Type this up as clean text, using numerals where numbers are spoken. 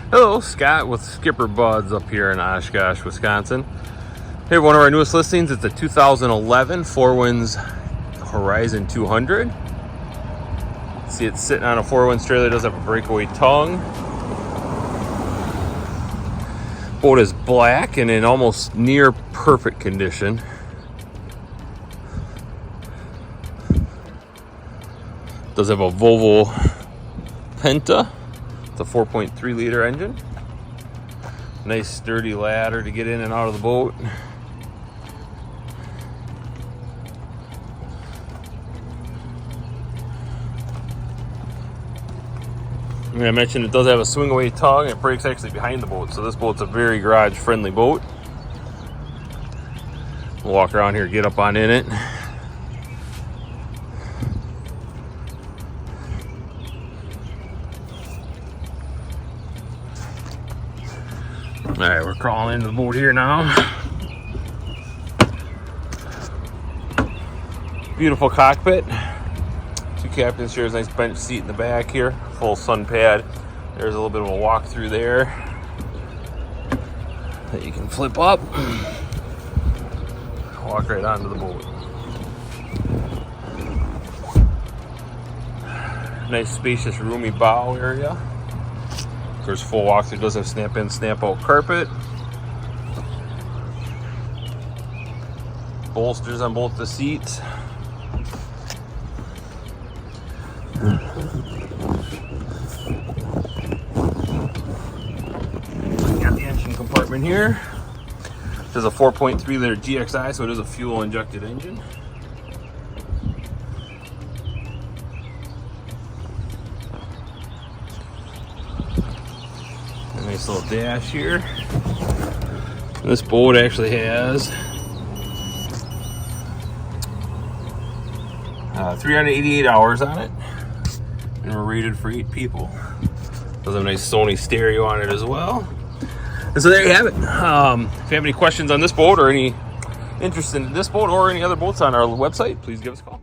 Hello, Scott with SkipperBud's up here in Oshkosh, Wisconsin. Hey, one of our newest listings. It's a 2011 Four Winds Horizon 200. See, it's sitting on a 4-wind trailer. It does have a breakaway tongue. Boat is black and in almost near perfect condition. Does have a Volvo Penta. It's a 4.3 liter engine. Nice sturdy ladder to get in and out of the boat. I mentioned it does have a swing away tongue. It brakes actually behind the boat, so this boat's a very garage friendly boat. We'll walk around here, get up on in it. All right, we're crawling into the boat here now. Beautiful cockpit. Two captain's chairs, nice bench seat in the back here. Full sun pad. There's a little bit of a walk through there that you can flip up. Walk right onto the boat. Nice spacious roomy bow area. Of course, full walkthrough does have snap in, snap out carpet. Bolsters on both the seats. Got the engine compartment here. This is a 4.3 liter GXI, so it is a fuel injected engine. A nice little dash here. And this boat actually has 388 hours on it, and we're rated for 8 people. Does have a nice Sony stereo on it as well. And so there you have it. If you have any questions on this boat or any interest in this boat or any other boats on our website, please give us a call.